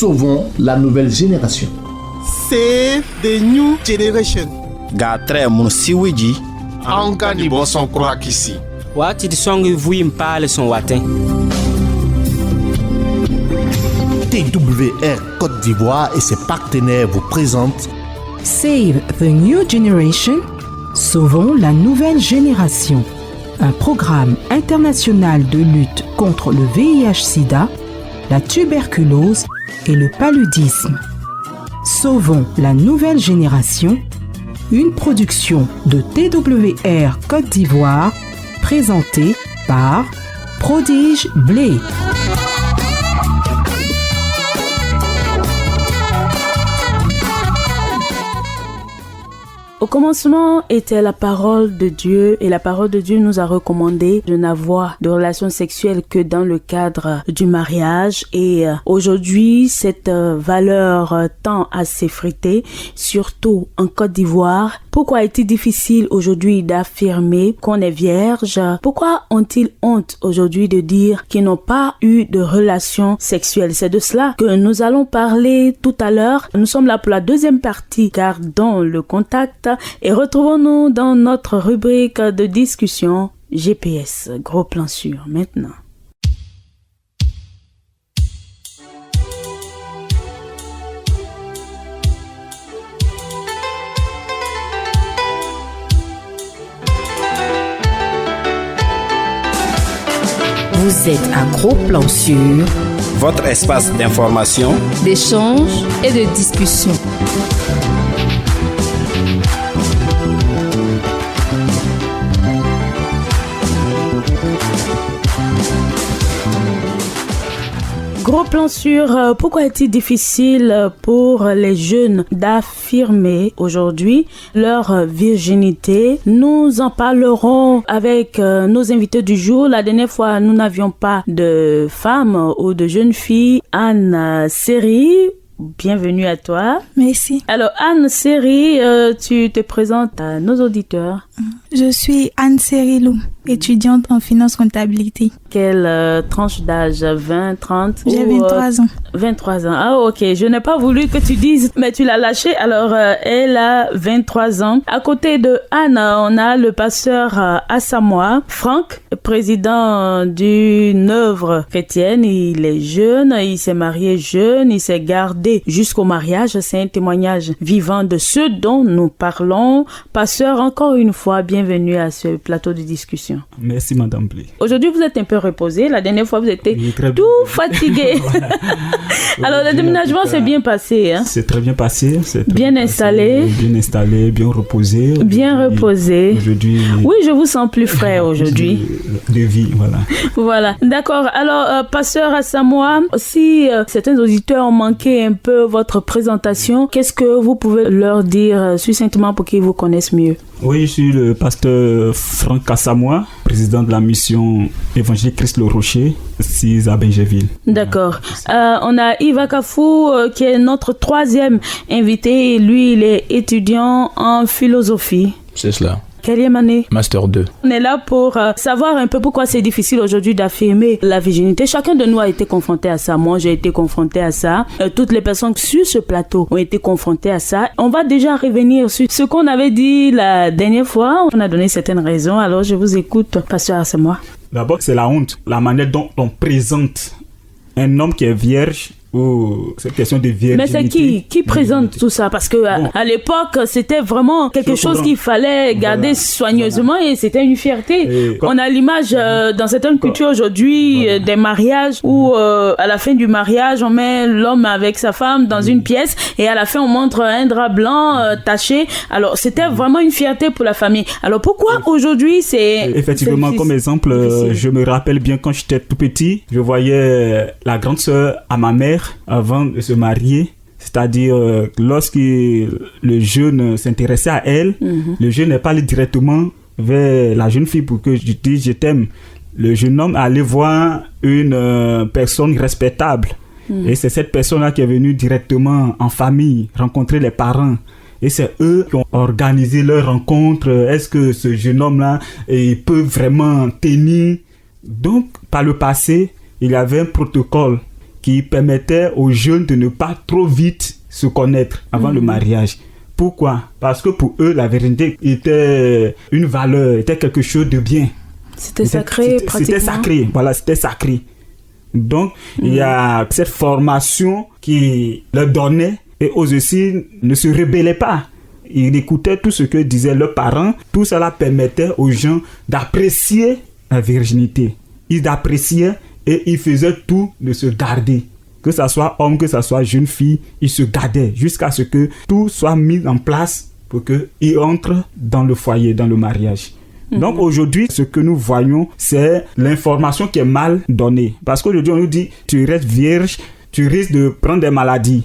Sauvons la nouvelle génération. Save the new generation. Gatre mun siwiji. Anka ni boson croix ici. Wati di songi vui mpale son watin. TWR Côte d'Ivoire et ses partenaires vous présentent Save the New Generation, Sauvons la nouvelle génération, un programme international de lutte contre le VIH-Sida, la tuberculose et le paludisme. Sauvons la nouvelle génération, une production de TWR Côte d'Ivoire, présentée par Prodige Blé. Au commencement était la parole de Dieu et la parole de Dieu nous a recommandé de n'avoir de relations sexuelles que dans le cadre du mariage et aujourd'hui cette valeur tend à s'effriter, surtout en Côte d'Ivoire. Pourquoi est-il difficile aujourd'hui d'affirmer qu'on est vierge? Pourquoi ont-ils honte aujourd'hui de dire qu'ils n'ont pas eu de relations sexuelles? C'est de cela que nous allons parler tout à l'heure. Nous sommes là pour la deuxième partie, gardons le contact et retrouvons-nous dans notre rubrique de discussion GPS. Gros plan sûr maintenant. Vous êtes à Gros Plan Sûr, Votre espace d'information, d'échange et de discussion. Gros plan sur pourquoi est-il difficile pour les jeunes d'affirmer aujourd'hui leur virginité. Nous en parlerons avec nos invités du jour. La dernière fois, nous n'avions pas de femmes ou de jeunes filles. Anne Seri, bienvenue à toi. Merci. Alors Anne Seri, tu te présentes à nos auditeurs. Je suis Anne Serilou, étudiante en finance comptabilité. Quelle tranche d'âge? 20, 30? J'ai 23 ans. 23 ans. Ah ok, je n'ai pas voulu que tu dises, mais tu l'as lâché. Alors elle a 23 ans. À côté de Anne, on a le pasteur Asamoah Franck, président d'une œuvre chrétienne. Il est jeune, il s'est marié jeune, il s'est gardé jusqu'au mariage. C'est un témoignage vivant de ce dont nous parlons. Pasteur, encore une fois, bienvenue à ce plateau de discussion. Merci Madame Blé. Aujourd'hui, vous êtes un peu reposé. La dernière fois, vous étiez tout fatigué. Alors, le déménagement s'est bien passé. Hein? C'est très bien passé. Bien installé. Bien installé, bien reposé. Bien reposé. Aujourd'hui. Oui, je vous sens plus frais aujourd'hui. De vie, voilà. Voilà. D'accord. Alors, pasteur Asamoah, si certains auditeurs ont manqué un peu votre présentation, qu'est-ce que vous pouvez leur dire succinctement pour qu'ils vous connaissent mieux? Oui, je suis le pasteur Franck Asamoah, président de la mission évangélique Christ le Rocher, 6 à Benjeville. D'accord. On a Yves Akafou qui est notre troisième invité. Lui, il est étudiant en philosophie. C'est cela. Quelle année? Master 2. On est là pour savoir un peu pourquoi c'est difficile aujourd'hui d'affirmer la virginité. Chacun de nous a été confronté à ça. Moi, j'ai été confronté à ça. Toutes les personnes sur ce plateau ont été confrontées à ça. On va déjà revenir sur ce qu'on avait dit la dernière fois. On a donné certaines raisons. Alors, je vous écoute, pasteur Asamoah. D'abord, c'est la honte. La manière dont on présente un homme qui est vierge. Ou cette question de virginité. Mais c'est qui présente tout ça? Parce que à l'époque, c'était vraiment quelque chose qu'il fallait garder soigneusement et c'était une fierté. On a l'image dans certaines cultures aujourd'hui des mariages où à la fin du mariage, on met l'homme avec sa femme dans une pièce et à la fin, on montre un drap blanc taché. Alors, c'était vraiment une fierté pour la famille. Alors, pourquoi aujourd'hui c'est... Effectivement, comme exemple, je me rappelle bien quand j'étais tout petit, je voyais la grande sœur à ma mère avant de se marier, c'est-à-dire lorsque le jeune s'intéressait à elle, le jeune n'est pas allé directement vers la jeune fille pour que je dise je t'aime. Le jeune homme allait voir une personne respectable et c'est cette personne-là qui est venue directement en famille rencontrer les parents. Et c'est eux qui ont organisé leur rencontre. Est-ce que ce jeune homme-là peut vraiment tenir? Donc, par le passé, il y avait un protocole qui permettait aux jeunes de ne pas trop vite se connaître avant le mariage. Pourquoi? Parce que pour eux, la virginité était une valeur, était quelque chose de bien. C'était sacré, pratiquement. C'était sacré, voilà, c'était sacré. Donc, il y a cette formation qui leur donnait, et eux aussi ne se rebellaient pas. Ils écoutaient tout ce que disaient leurs parents. Tout cela permettait aux gens d'apprécier la virginité. Ils appréciaient et ils faisaient tout de se garder. Que ça soit homme, que ça soit jeune fille, ils se gardaient jusqu'à ce que tout soit mis en place pour qu'ils entrent dans le foyer, dans le mariage. Donc aujourd'hui, ce que nous voyons, c'est l'information qui est mal donnée. Parce qu'aujourd'hui, on nous dit, tu restes vierge, tu risques de prendre des maladies.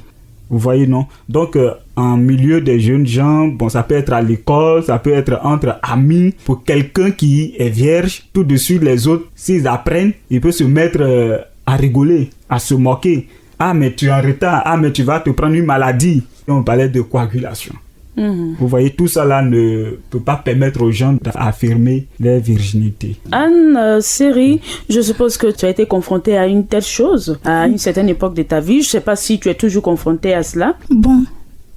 Vous voyez, non? Donc, en milieu des jeunes gens, bon, ça peut être à l'école, ça peut être entre amis. Pour quelqu'un qui est vierge, tout de suite, les autres, s'ils apprennent, ils peuvent se mettre à rigoler, à se moquer. Ah, mais tu es en retard. Ah, mais tu vas te prendre une maladie. Et on parlait de coagulation. Vous voyez, tout ça là ne peut pas permettre aux gens d'affirmer leur virginité. Anne Seri, je suppose que tu as été confrontée à une telle chose à une certaine époque de ta vie. Je ne sais pas si tu es toujours confrontée à cela. Bon,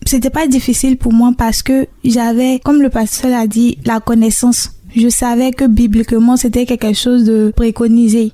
c'était pas difficile pour moi parce que j'avais, comme le pasteur l'a dit, la connaissance. Je savais que bibliquement, c'était quelque chose de préconisé.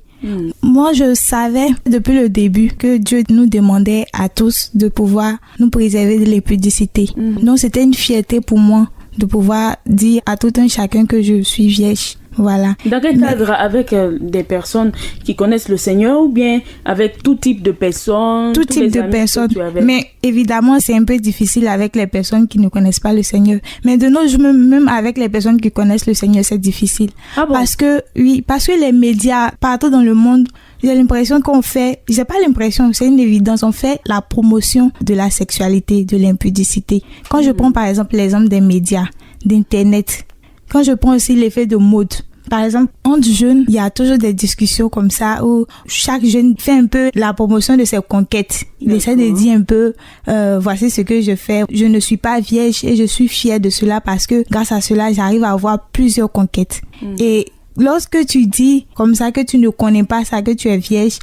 Moi, je savais depuis le début que Dieu nous demandait à tous de pouvoir nous préserver de l'impudicité. Donc, c'était une fierté pour moi de pouvoir dire à tout un chacun que je suis vierge. Voilà. Dans quel cadre? Avec des personnes qui connaissent le Seigneur ou bien avec tout type de personnes? Tout type de personnes. Mais évidemment, c'est un peu difficile avec les personnes qui ne connaissent pas le Seigneur. Mais de nos jours, même avec les personnes qui connaissent le Seigneur, c'est difficile. Ah bon? Parce que les médias, partout dans le monde, j'ai l'impression qu'on fait, j'ai pas l'impression, c'est une évidence, on fait la promotion de la sexualité, de l'impudicité. Quand je prends par exemple l'exemple des médias, d'Internet, quand je prends aussi l'effet de mode, par exemple, entre jeunes, il y a toujours des discussions comme ça où chaque jeune fait un peu la promotion de ses conquêtes. Il essaie de dire un peu, voici ce que je fais. Je ne suis pas vierge et je suis fière de cela parce que grâce à cela, j'arrive à avoir plusieurs conquêtes. Et lorsque tu dis comme ça que tu ne connais pas ça, que tu es vierge,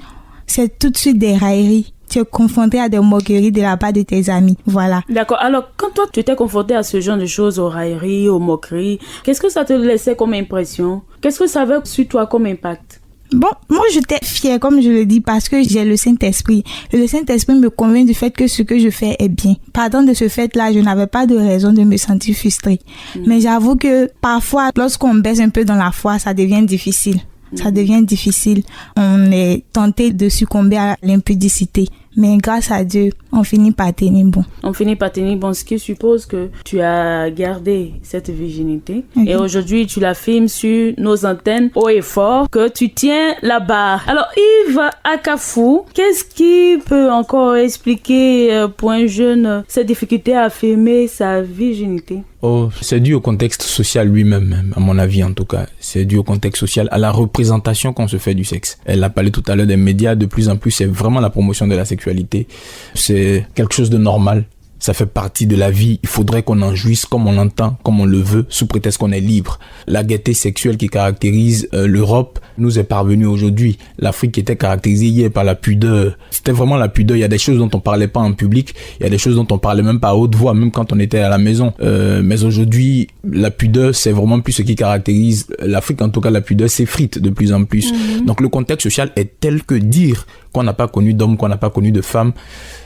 c'est tout de suite des railleries. Tu es confronté à des moqueries de la part de tes amis. Voilà. D'accord. Alors, quand toi, tu t'es confronté à ce genre de choses, aux railleries, aux moqueries, qu'est-ce que ça te laissait comme impression? Qu'est-ce que ça avait sur toi comme impact? Bon, moi, j'étais fière, comme je le dis, parce que j'ai le Saint-Esprit. Et le Saint-Esprit me convainc du fait que ce que je fais est bien. Partant de ce fait-là, je n'avais pas de raison de me sentir frustrée. Mais j'avoue que parfois, lorsqu'on baisse un peu dans la foi, ça devient difficile. Ça devient difficile. On est tenté de succomber à l'impudicité. Mais grâce à Dieu, on finit par tenir bon. On finit par tenir bon, ce qui suppose que tu as gardé cette virginité. Okay. Et aujourd'hui, tu l'affirmes sur nos antennes haut et fort que tu tiens la barre. Alors, Yves Akafou, qu'est-ce qui peut encore expliquer pour un jeune cette difficulté à affirmer sa virginité? Oh, c'est dû au contexte social lui-même, à mon avis en tout cas. C'est dû au contexte social, à la représentation qu'on se fait du sexe. Elle a parlé tout à l'heure des médias, de plus en plus, c'est vraiment la promotion de la sexualité. C'est quelque chose de normal. Ça fait partie de la vie. Il faudrait qu'on en jouisse comme on l'entend, comme on le veut, sous prétexte qu'on est libre. La gaieté sexuelle qui caractérise l'Europe nous est parvenue aujourd'hui. L'Afrique était caractérisée hier par la pudeur. C'était vraiment la pudeur. Il y a des choses dont on parlait pas en public. Il y a des choses dont on parlait même pas à haute voix, même quand on était à la maison. Mais aujourd'hui, la pudeur, c'est vraiment plus ce qui caractérise l'Afrique. En tout cas, la pudeur s'effrite de plus en plus. Donc le contexte social est tel que dire qu'on n'a pas connu d'hommes, qu'on n'a pas connu de femmes,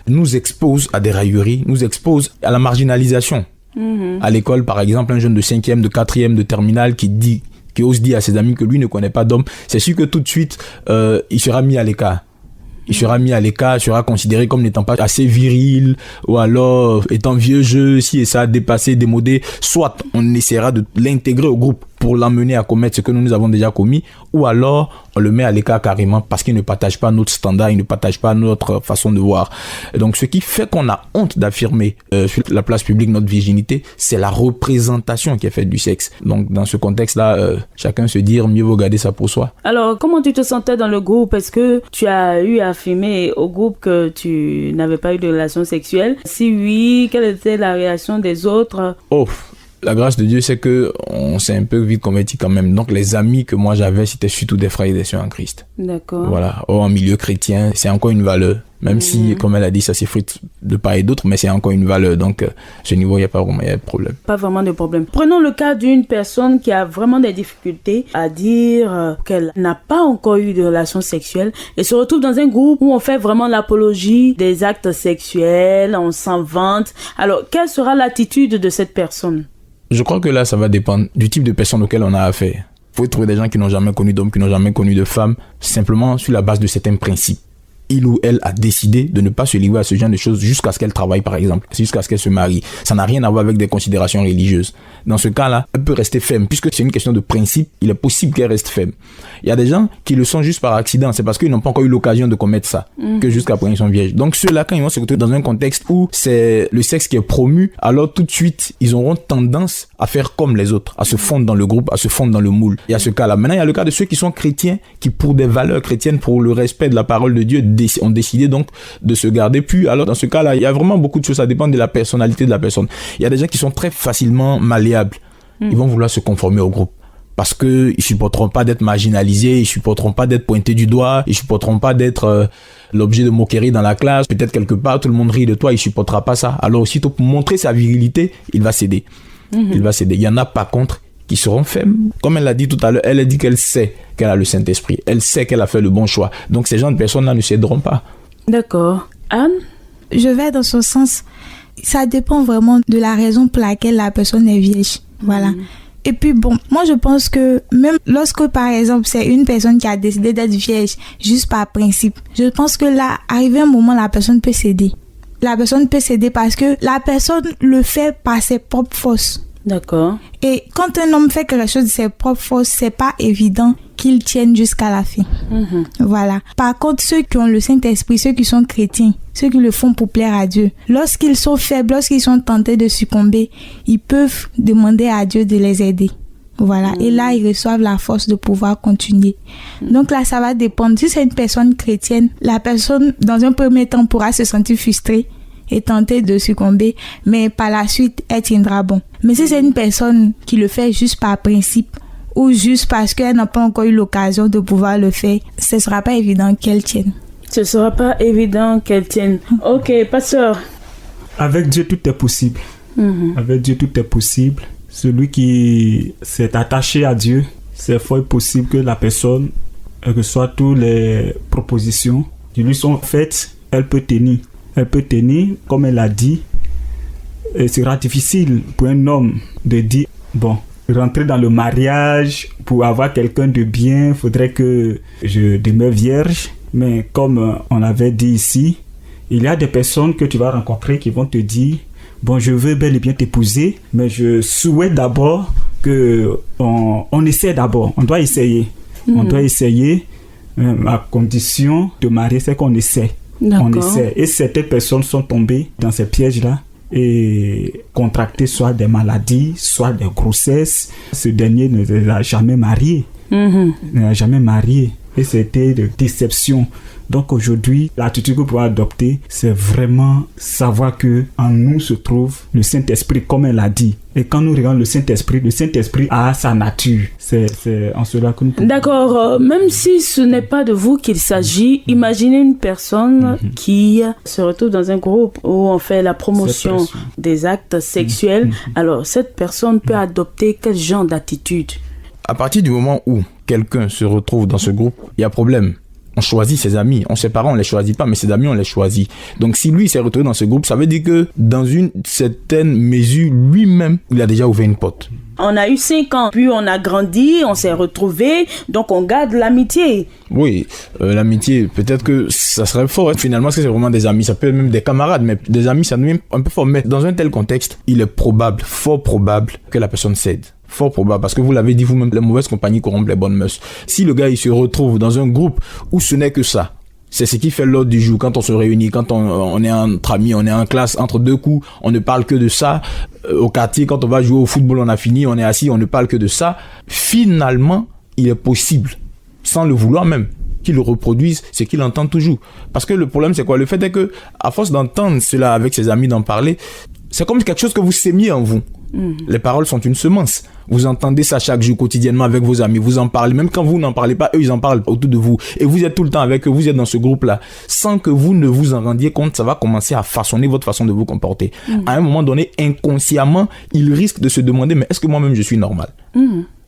nous expose à des railleries, nous expose à la marginalisation. À l'école, par exemple, un jeune de 5e, de 4e, de terminale qui ose dire à ses amis que lui ne connaît pas d'homme, c'est sûr que tout de suite, il sera mis à l'écart. Il sera mis à l'écart, sera considéré comme n'étant pas assez viril, ou alors étant vieux jeu, si et ça, dépassé, démodé. Soit on essaiera de l'intégrer au groupe pour l'amener à commettre ce que nous avons déjà commis, ou alors on le met à l'écart carrément parce qu'il ne partage pas notre standard, il ne partage pas notre façon de voir. Et donc ce qui fait qu'on a honte d'affirmer sur la place publique notre virginité, c'est la représentation qui est faite du sexe. Donc dans ce contexte-là, chacun se dit mieux vaut garder ça pour soi. Alors comment tu te sentais dans le groupe? Est-ce que tu as eu à affirmer au groupe que tu n'avais pas eu de relation sexuelle? Si oui, quelle était la réaction des autres? Oh, La grâce de Dieu, c'est que on s'est un peu vite converti quand même. Donc, les amis que moi j'avais, c'était surtout des frères et des sœurs en Christ. D'accord. Voilà. En milieu chrétien, c'est encore une valeur. Même si, comme elle a dit, ça s'effrite de part et d'autre, mais c'est encore une valeur. Donc, à ce niveau, il n'y a pas vraiment de problème. Pas vraiment de problème. Prenons le cas d'une personne qui a vraiment des difficultés à dire qu'elle n'a pas encore eu de relations sexuelles et se retrouve dans un groupe où on fait vraiment l'apologie des actes sexuels, on s'en vante. Alors, quelle sera l'attitude de cette personne? Je crois que là, ça va dépendre du type de personne auquel on a affaire. Il faut trouver des gens qui n'ont jamais connu d'hommes, qui n'ont jamais connu de femmes, simplement sur la base de certains principes. Il ou elle a décidé de ne pas se livrer à ce genre de choses jusqu'à ce qu'elle travaille, par exemple, jusqu'à ce qu'elle se marie. Ça n'a rien à voir avec des considérations religieuses. Dans ce cas-là, elle peut rester ferme. Puisque c'est une question de principe, il est possible qu'elle reste ferme. Il y a des gens qui le sont juste par accident. C'est parce qu'ils n'ont pas encore eu l'occasion de commettre ça que jusqu'à présent ils sont vierges. Donc ceux-là, quand ils vont se retrouver dans un contexte où c'est le sexe qui est promu, alors tout de suite, ils auront tendance à faire comme les autres, à se fondre dans le groupe, à se fondre dans le moule. Il y a ce cas-là. Maintenant, il y a le cas de ceux qui sont chrétiens, qui pour des valeurs chrétiennes, pour le respect de la parole de Dieu, ont décidé donc de se garder. Puis alors dans ce cas-là, il y a vraiment beaucoup de choses, ça dépend de la personnalité de la personne. Il y a des gens qui sont très facilement malléables. Ils vont vouloir se conformer au groupe parce que ils supporteront pas d'être marginalisés, ils supporteront pas d'être pointés du doigt, ils supporteront pas d'être l'objet de moquerie dans la classe. Peut-être quelque part tout le monde rit de toi, il supportera pas ça. Alors aussitôt pour montrer sa virilité, il va céder. Il va céder. Il y en a par contre qui seront fermes. Comme elle l'a dit tout à l'heure, elle a dit qu'elle sait qu'elle a le Saint-Esprit. Elle sait qu'elle a fait le bon choix. Donc ces gens de personnes-là ne céderont pas. D'accord. Anne? Je vais dans ce sens. Ça dépend vraiment de la raison pour laquelle la personne est vierge. Voilà. Et puis bon, moi je pense que même lorsque par exemple c'est une personne qui a décidé d'être vierge juste par principe, je pense que là, arrivé un moment, la personne peut céder. La personne peut céder parce que la personne le fait par ses propres forces. D'accord. Et quand un homme fait quelque chose de ses propres forces, c'est pas évident qu'il tienne jusqu'à la fin. Voilà. Par contre, ceux qui ont le Saint-Esprit, ceux qui sont chrétiens, ceux qui le font pour plaire à Dieu, lorsqu'ils sont faibles, lorsqu'ils sont tentés de succomber, ils peuvent demander à Dieu de les aider. Voilà. Et là, ils reçoivent la force de pouvoir continuer. Donc là, ça va dépendre. Si c'est une personne chrétienne, la personne, dans un premier temps, pourra se sentir frustrée et tenter de succomber, mais par la suite, elle tiendra bon. Mais si c'est une personne qui le fait juste par principe ou juste parce qu'elle n'a pas encore eu l'occasion de pouvoir le faire, ce ne sera pas évident qu'elle tienne. Ce ne sera pas évident qu'elle tienne. Ok, pasteur. Avec Dieu, tout est possible. Avec Dieu, tout est possible. Celui qui s'est attaché à Dieu, c'est fort possible que la personne reçoive toutes les propositions qui lui sont faites, elle peut tenir. Elle peut tenir, comme elle a dit. Et ce sera difficile pour un homme de dire, bon, rentrer dans le mariage pour avoir quelqu'un de bien, il faudrait que je demeure vierge. Mais comme on avait dit ici, il y a des personnes que tu vas rencontrer qui vont te dire, bon, je veux bel et bien t'épouser, mais je souhaite d'abord qu'on essaie d'abord. On doit essayer. On doit essayer. À condition de marier, c'est qu'on essaie. On essaie. Et certaines personnes sont tombées dans ces pièges-là et contracté soit des maladies, soit des grossesses. Ce dernier ne l'a jamais marié. Ne l'a jamais marié. Et c'était de déception. Donc aujourd'hui, l'attitude que vous pouvez adopter, c'est vraiment savoir que en nous se trouve le Saint-Esprit, comme elle a dit. Et quand nous regardons le Saint-Esprit a sa nature. C'est en cela que nous pouvons... D'accord. Même si ce n'est pas de vous qu'il s'agit, imaginez une personne qui se retrouve dans un groupe où on fait la promotion des actes sexuels. Alors, cette personne peut adopter quel genre d'attitude? À partir du moment où quelqu'un se retrouve dans ce groupe, il y a problème. On choisit ses amis. Ses parents, on les choisit pas, mais ses amis, on les choisit. Donc, si lui s'est retrouvé dans ce groupe, ça veut dire que dans une certaine mesure, lui-même, il a déjà ouvert une porte. On a eu 5 ans, puis on a grandi, on s'est retrouvés, donc on garde l'amitié. Oui, l'amitié, peut-être que ça serait fort. Finalement, est-ce que c'est vraiment des amis? Ça peut être même des camarades, mais des amis, ça devient un peu fort. Mais dans un tel contexte, il est probable, fort probable, que la personne cède. Fort probable, parce que vous l'avez dit vous-même, les mauvaises compagnies corrompent les bonnes mœurs. Si le gars, il se retrouve dans un groupe où ce n'est que ça, c'est ce qui fait l'ordre du jour. Quand on se réunit, quand on est entre amis, on est en classe, entre deux coups, on ne parle que de ça. Au quartier, quand on va jouer au football, on a fini, on est assis, on ne parle que de ça. Finalement, il est possible, sans le vouloir même, qu'il reproduise ce qu'il entend toujours. Parce que le problème, c'est quoi? Le fait est que, à force d'entendre cela avec ses amis, d'en parler, C'est comme quelque chose que vous sémiez en vous. Les paroles sont une semence. Vous entendez ça chaque jour, quotidiennement avec vos amis. Vous en parlez. Même quand vous n'en parlez pas, eux, ils en parlent autour de vous. Et vous êtes tout le temps avec eux. Vous êtes dans ce groupe-là. Sans que vous ne vous en rendiez compte, ça va commencer à façonner votre façon de vous comporter. À un moment donné, inconsciemment, il risque de se demander, mais est-ce que moi-même je suis normal?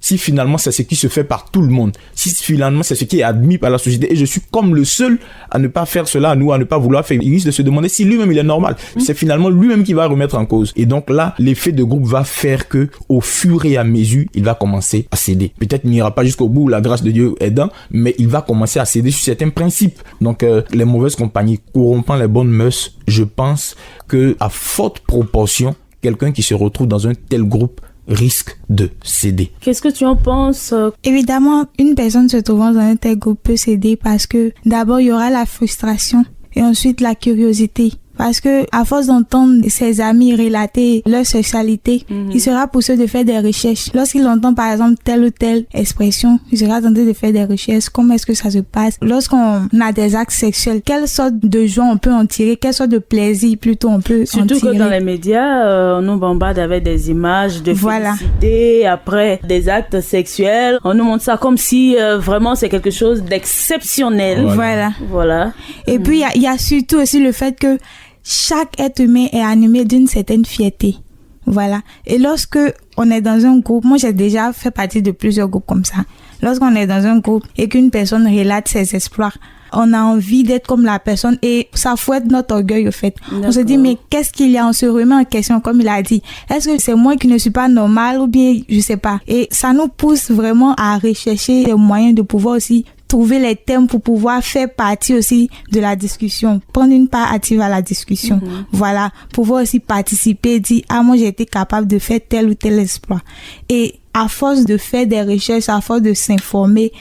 Si finalement c'est ce qui se fait par tout le monde, si finalement c'est ce qui est admis par la société et je suis comme le seul à ne pas faire cela, à ne pas vouloir faire, il risque de se demander si lui-même il est normal. C'est finalement lui-même qui va remettre en cause. Et donc là, l'effet de groupe va faire que au fur et à mesure, il va commencer à céder. Peut-être il n'ira pas jusqu'au bout, la grâce de Dieu aidant, mais il va commencer à céder sur certains principes. Donc les mauvaises compagnies corrompant les bonnes mœurs, je pense que à forte proportion, quelqu'un qui se retrouve dans un tel groupe risque de céder. Qu'est-ce que tu en penses? Évidemment, une personne se trouvant dans un tel groupe peut céder parce que d'abord, il y aura la frustration et ensuite la curiosité. Parce que à force d'entendre ses amis relater leur sexualité, il sera poussé de faire des recherches. Lorsqu'il entend par exemple telle ou telle expression, il sera tenté de faire des recherches. Comment est-ce que ça se passe? Lorsqu'on a des actes sexuels, quelle sorte de joie on peut en tirer? Quelle sorte de plaisir plutôt on peut en tirer? Surtout que dans les médias, on nous bombarde avec des images de félicité, après des actes sexuels. On nous montre ça comme si vraiment c'est quelque chose d'exceptionnel. Voilà. Et puis il y a surtout aussi le fait que chaque être humain est animé d'une certaine fierté. Voilà. Et lorsque on est dans un groupe, moi j'ai déjà fait partie de plusieurs groupes comme ça. Lorsqu'on est dans un groupe et qu'une personne relate ses exploits, on a envie d'être comme la personne et ça fouette notre orgueil au fait. On se dit mais qu'est-ce qu'il y a? On se remet en question comme il a dit. Est-ce que c'est moi qui ne suis pas normal ou bien je sais pas. Et ça nous pousse vraiment à rechercher des moyens de pouvoir aussi trouver les thèmes pour pouvoir faire partie aussi de la discussion, prendre une part active à la discussion. Voilà, pouvoir aussi participer, dire moi j'ai été capable de faire tel ou tel exploit. Et à force de faire des recherches, à force de s'informer,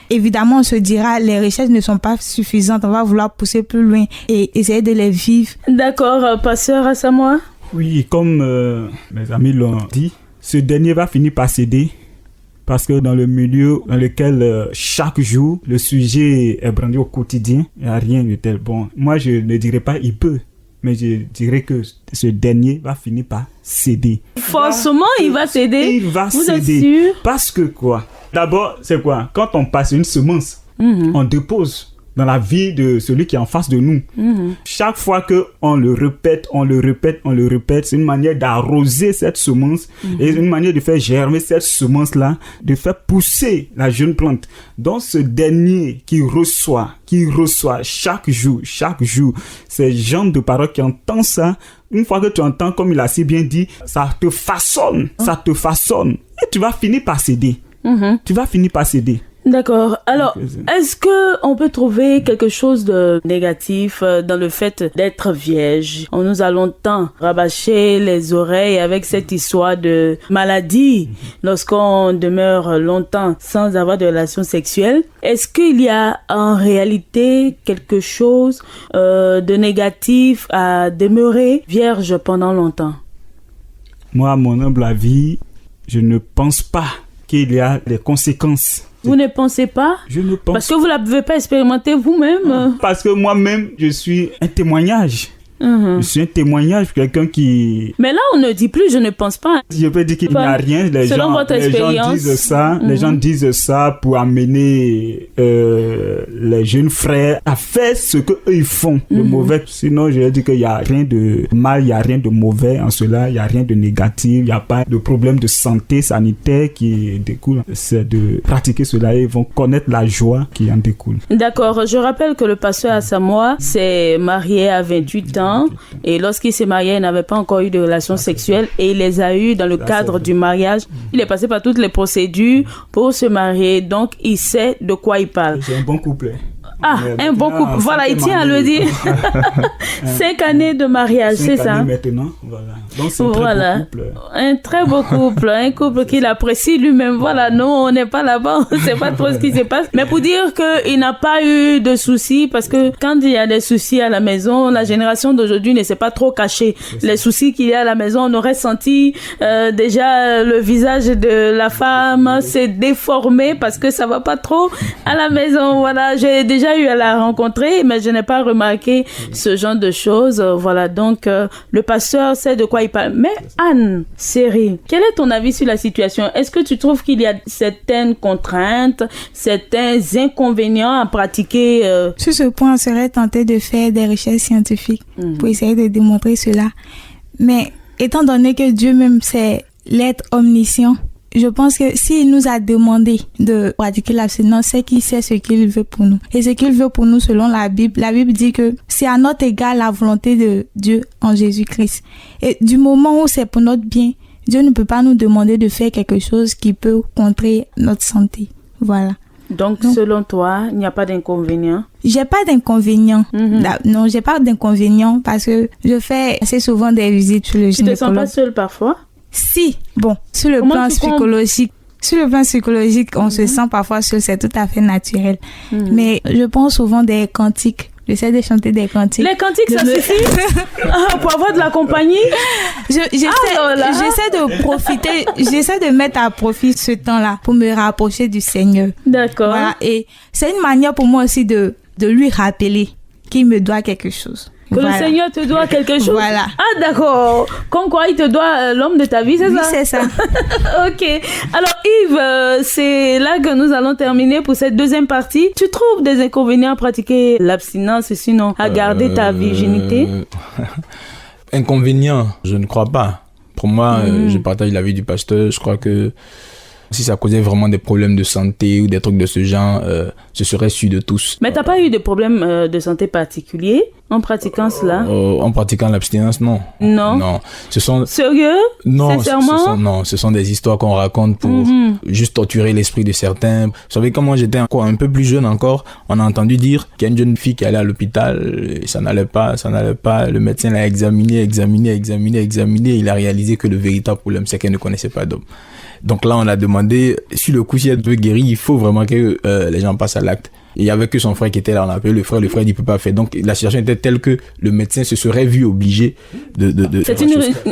évidemment on se dira les recherches ne sont pas suffisantes, on va vouloir pousser plus loin et essayer de les vivre. D'accord, pasteur Asamoah? Oui, comme mes amis l'ont dit, ce dernier va finir par céder. Parce que dans le milieu dans lequel chaque jour le sujet est brandi au quotidien, il n'y a rien de tel. Bon, moi je ne dirais pas il peut, mais je dirais que ce dernier va finir par céder. Forcément, il va céder. Il va Vous céder. êtes sûr? Parce que quoi? D'abord, c'est quoi? Quand on passe une semence, on dépose dans la vie de celui qui est en face de nous. Chaque fois qu'on le répète, c'est une manière d'arroser cette semence et une manière de faire germer cette semence-là, de faire pousser la jeune plante. Donc ce dernier qui reçoit chaque jour, ces gens de parole qui entendent ça, une fois que tu entends, comme il a si bien dit, ça te façonne. Et tu vas finir par céder. D'accord. Alors, est-ce que on peut trouver quelque chose de négatif dans le fait d'être vierge? On nous a longtemps rabâché les oreilles avec cette histoire de maladie lorsqu'on demeure longtemps sans avoir de relations sexuelles. Est-ce qu'il y a en réalité quelque chose de négatif à demeurer vierge pendant longtemps? Moi, à mon humble avis, je ne pense pas qu'il y a des conséquences. Vous ne pensez pas? Je ne pense. Parce que vous ne l'avez pas expérimenté vous-même. Parce que moi-même, je suis un témoignage. Je suis un témoignage, quelqu'un qui... Mais là, on ne dit plus, je ne pense pas. Je peux dire qu'il n'y a rien. Selon votre expérience. Les gens disent ça pour amener les jeunes frères à faire ce qu'eux ils font, le mauvais. Sinon, je vais dire qu'il n'y a rien de mal, il n'y a rien de mauvais en cela, il n'y a rien de négatif, il n'y a pas de problème de santé sanitaire qui découle. C'est de pratiquer cela et ils vont connaître la joie qui en découle. D'accord. Je rappelle que le pasteur Asamoah s'est marié à 28 ans. Et lorsqu'il s'est marié, il n'avait pas encore eu de relations sexuelles et il les a eues dans le cadre du mariage. Il est passé par toutes les procédures pour se marier, donc il sait de quoi il parle. C'est un bon couple. Un bon couple. Voilà, il tient à le dire. 5 années de mariage, c'est ça. 5 années maintenant, voilà. Donc c'est un très beau couple. Un très beau couple, un couple qu'il apprécie lui-même. Voilà, nous, on n'est pas là-bas, on ne sait pas trop ce qui se passe. Mais pour dire qu'il n'a pas eu de soucis, parce que quand il y a des soucis à la maison, la génération d'aujourd'hui ne s'est pas trop cachée. Les soucis qu'il y a à la maison, on aurait senti déjà le visage de la femme s'est déformé parce que ça va pas trop à la maison. Voilà, j'ai déjà déjà eu à la rencontrer, mais je n'ai pas remarqué ce genre de choses. Voilà, donc le pasteur sait de quoi il parle. Mais Anne, Cyril, quel est ton avis sur la situation? Est-ce que tu trouves qu'il y a certaines contraintes, certains inconvénients à pratiquer Sur ce point, on serait tenté de faire des recherches scientifiques pour essayer de démontrer cela. Mais étant donné que Dieu même, c'est l'être omniscient, je pense que s'il nous a demandé de pratiquer l'abstinence, c'est qu'il sait ce qu'il veut pour nous. Et ce qu'il veut pour nous selon la Bible dit que c'est à notre égard la volonté de Dieu en Jésus-Christ. Et du moment où c'est pour notre bien, Dieu ne peut pas nous demander de faire quelque chose qui peut contrer notre santé. Voilà. Donc, selon toi, il n'y a pas d'inconvénient? J'ai pas d'inconvénient. Non, j'ai pas d'inconvénient parce que je fais assez souvent des visites chez le gynécologue. Tu te sens pas seule parfois? Si, bon, sur le plan psychologique, on se sent parfois seul, c'est tout à fait naturel. Mais je pense souvent des cantiques. J'essaie de chanter des cantiques. Les cantiques, ça suffit pour avoir de la compagnie? J'essaie de profiter, j'essaie de mettre à profit ce temps-là pour me rapprocher du Seigneur. D'accord. Voilà, et c'est une manière pour moi aussi de lui rappeler qu'il me doit quelque chose. Que le Seigneur te doit quelque chose. Voilà. Ah, d'accord. Comme quoi, il te doit l'homme de ta vie, c'est ça? Oui, c'est ça. Ok. Alors, Yves, c'est là que nous allons terminer pour cette deuxième partie. Tu trouves des inconvénients à pratiquer l'abstinence et sinon à garder ta virginité? Inconvénients, je ne crois pas. Pour moi, je partage l'avis du pasteur. Je crois que si ça causait vraiment des problèmes de santé ou des trucs de ce genre, ce serait su de tous. Mais t'as pas eu de problème de santé particulier en pratiquant cela? En pratiquant l'abstinence, non. Non. Sérieux? Non, sincèrement? Ce sont des histoires qu'on raconte pour juste torturer l'esprit de certains. Vous savez, quand moi j'étais un peu plus jeune encore, on a entendu dire qu'il y a une jeune fille qui allait à l'hôpital et ça n'allait pas. Le médecin l'a examiné. Il a réalisé que le véritable problème, c'est qu'elle ne connaissait pas d'homme. Donc là, on a demandé, si le coup, si elle veut guérir, il faut vraiment que les gens passent à l'acte. Il n'y avait que son frère qui était là, on a appelé le frère dit qu'il ne peut pas faire. Donc la situation était telle que le médecin se serait vu obligé de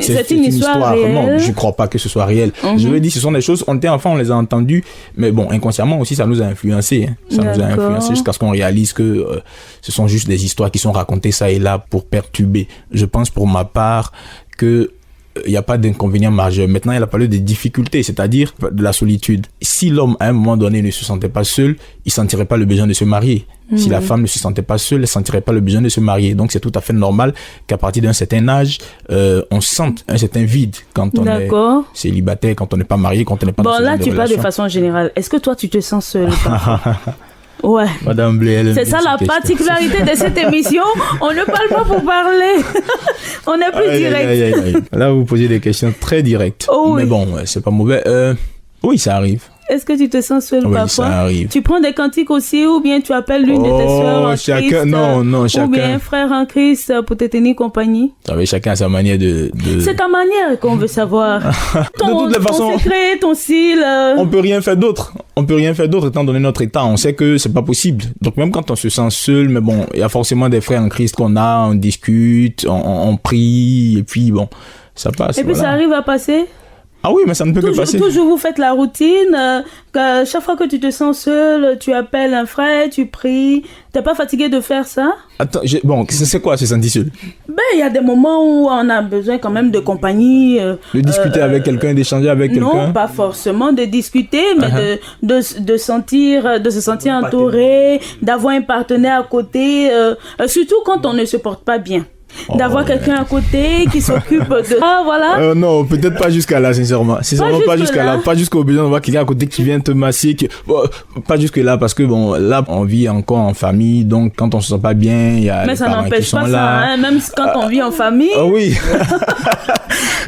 c'est une histoire réelle. Non, je ne crois pas que ce soit réel. Je veux dire, ce sont des choses, on était enfants, on les a entendues, mais bon, inconsciemment aussi, ça nous a influencés. Ça nous a influencés jusqu'à ce qu'on réalise que ce sont juste des histoires qui sont racontées ça et là pour perturber. Je pense pour ma part que il n'y a pas d'inconvénient majeur. Maintenant, il a parlé des difficultés, c'est-à-dire de la solitude. Si l'homme, à un moment donné, ne se sentait pas seul, il ne sentirait pas le besoin de se marier. Si la femme ne se sentait pas seule, elle ne sentirait pas le besoin de se marier. Donc, c'est tout à fait normal qu'à partir d'un certain âge, on sente un certain vide quand on est célibataire, quand on n'est pas marié, quand on n'est pas dans ce genre de relation. Bon, là, tu parles de façon générale. Est-ce que toi, tu te sens seul? Ouais. Madame Blé, c'est ça la particularité de cette émission. On ne parle pas pour parler. On est plus direct. Là, vous posez des questions très directes. Mais bon, c'est pas mauvais. Oui, ça arrive. Est-ce que tu te sens seul parfois? Ça arrive. Tu prends des cantiques aussi ou bien tu appelles l'une de tes sœurs en Christ? Non, chacun. Ou bien un frère en Christ pour te tenir compagnie? Vous savez, chacun a sa manière de... C'est ta manière qu'on veut savoir. De toutes les façons, ton secret, ton style... On peut rien faire d'autre. Étant donné notre état. On sait que c'est pas possible. Donc même quand on se sent seul, mais bon, il y a forcément des frères en Christ qu'on a, on discute, on prie, et puis bon, ça passe. Et puis ça arrive à passer? Ah oui, mais ça ne peut que passer. Toujours vous faites la routine, que chaque fois que tu te sens seul, tu appelles un frère, tu pries. T'es pas fatigué de faire ça? Attends, c'est quoi se sentir seul? Il y a des moments où on a besoin quand même de compagnie. De discuter avec quelqu'un, d'échanger avec quelqu'un? Non, pas forcément de discuter, mais de se sentir entouré, d'avoir un partenaire à côté, surtout quand on ne se porte pas bien. D'avoir quelqu'un à côté qui s'occupe de... Ah, voilà. Non, peut-être pas jusqu'à là, sincèrement. Pas jusqu'à là. Pas jusqu'au besoin d'avoir quelqu'un à côté qui vient te masser. Pas jusque là, parce que bon, là, on vit encore en famille, donc quand on se sent pas bien, il y a mais ça n'empêche pas ça, hein, même quand on vit en famille. Ah oui.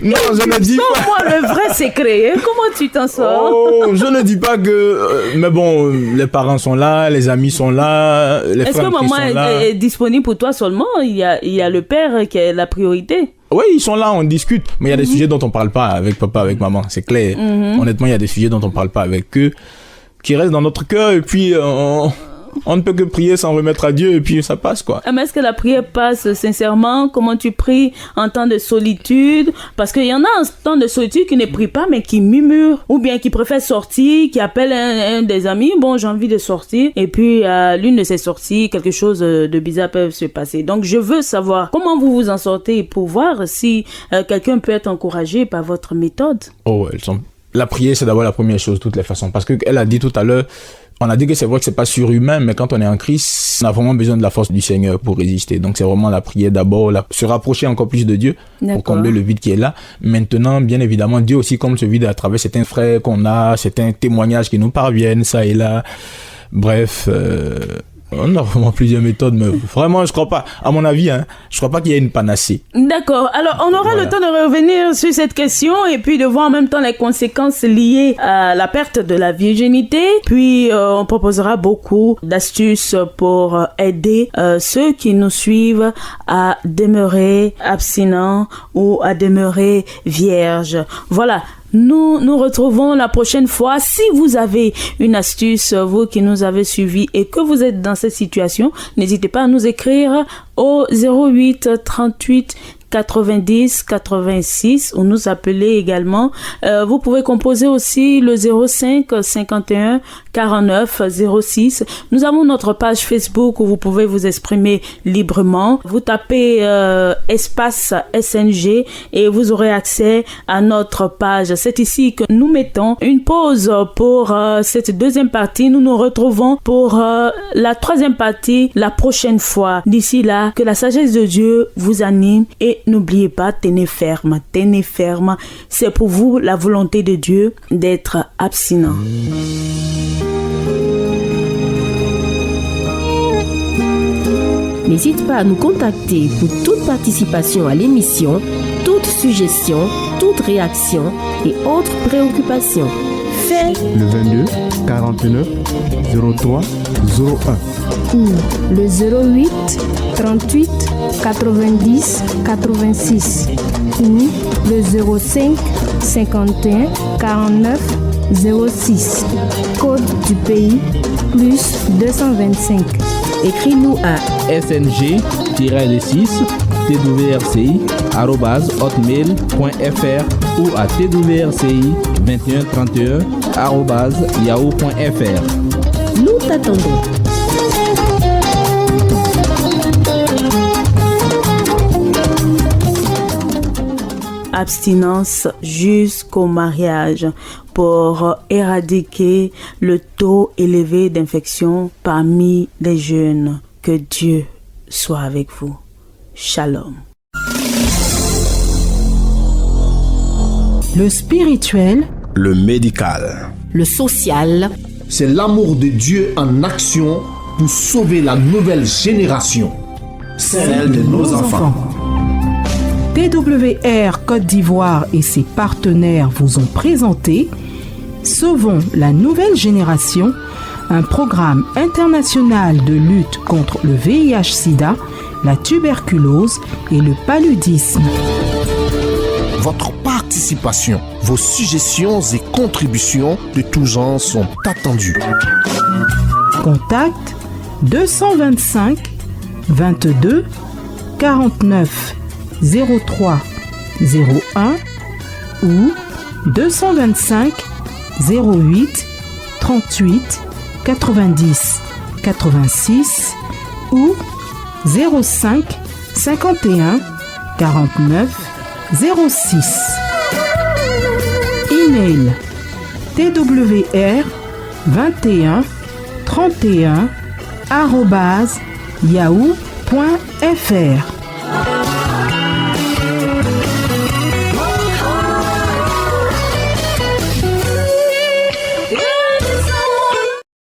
Non, je ne dis pas. Moi, le vrai secret, comment tu t'en sors? Je ne dis pas que... mais bon, les parents sont là, les amis sont là, les frères sont là. Est-ce que maman est disponible pour toi seulement? Il y a le père qui est la priorité. Oui, ils sont là, on discute. Mais il y a des sujets dont on parle pas avec papa, avec maman, c'est clair. Honnêtement, il y a des sujets dont on parle pas avec eux, qui restent dans notre cœur et puis On ne peut que prier sans remettre à Dieu et puis ça passe, quoi. Mais est-ce que la prière passe sincèrement? Comment tu pries en temps de solitude? Parce qu'il y en a en temps de solitude qui ne prient pas mais qui murmurent, ou bien qui préfèrent sortir, qui appellent un des amis, bon, j'ai envie de sortir, et puis à l'une de ces sorties, quelque chose de bizarre peut se passer. Donc je veux savoir comment vous vous en sortez pour voir si quelqu'un peut être encouragé par votre méthode. Oh, la prière, c'est d'abord la première chose, de toutes les façons. Parce qu'elle a dit tout à l'heure, on a dit que c'est vrai que c'est pas surhumain, mais quand on est en Christ, on a vraiment besoin de la force du Seigneur pour résister. Donc c'est vraiment la prière d'abord, se rapprocher encore plus de Dieu. D'accord. Pour combler le vide qui est là. Maintenant, bien évidemment, Dieu aussi comble ce vide à travers certains frères qu'on a, certains témoignages qui nous parviennent, ça et là. Bref, on a vraiment plusieurs méthodes, mais vraiment, je crois pas, à mon avis, je crois pas qu'il y ait une panacée. D'accord. Alors, on aura le temps de revenir sur cette question et puis de voir en même temps les conséquences liées à la perte de la virginité. Puis, on proposera beaucoup d'astuces pour aider ceux qui nous suivent à demeurer abstinents ou à demeurer vierges. Voilà. Nous nous retrouvons la prochaine fois. Si vous avez une astuce, vous qui nous avez suivis et que vous êtes dans cette situation, n'hésitez pas à nous écrire au 08 38 90 86 ou nous appeler également. Vous pouvez composer aussi le 05 51 49 06. Nous avons notre page Facebook où vous pouvez vous exprimer librement. Vous tapez espace SNG et vous aurez accès à notre page. C'est ici que nous mettons une pause pour cette deuxième partie. Nous nous retrouvons pour la troisième partie la prochaine fois. D'ici là, que la sagesse de Dieu vous anime et n'oubliez pas, tenez ferme. C'est pour vous la volonté de Dieu d'être abstinent. N'hésite pas à nous contacter pour toute participation à l'émission, toute suggestion, toute réaction et autres préoccupations. Fais le 22 49 03 01 ou le 08 38 90 86 ou le 05 51 49 06. Code du pays plus 225. Écris-nous à sng-6 twrci@hotmail.fr ou à twrci2131@yahoo.fr. Nous t'attendons. Abstinence jusqu'au mariage pour éradiquer le taux élevé d'infection parmi les jeunes. Que Dieu soit avec vous. Shalom. Le spirituel, le médical, le social. C'est l'amour de Dieu en action pour sauver la nouvelle génération, celle de nos enfants. TWR Côte d'Ivoire et ses partenaires vous ont présenté Sauvons la nouvelle génération, un programme international de lutte contre le VIH-Sida, la tuberculose et le paludisme. Votre participation, vos suggestions et contributions de tous genres sont attendues. Contact 225 22 49 03 01 ou 225 08 38 90 86 ou 05 51 49 06. Email twr2131@yahoo.fr.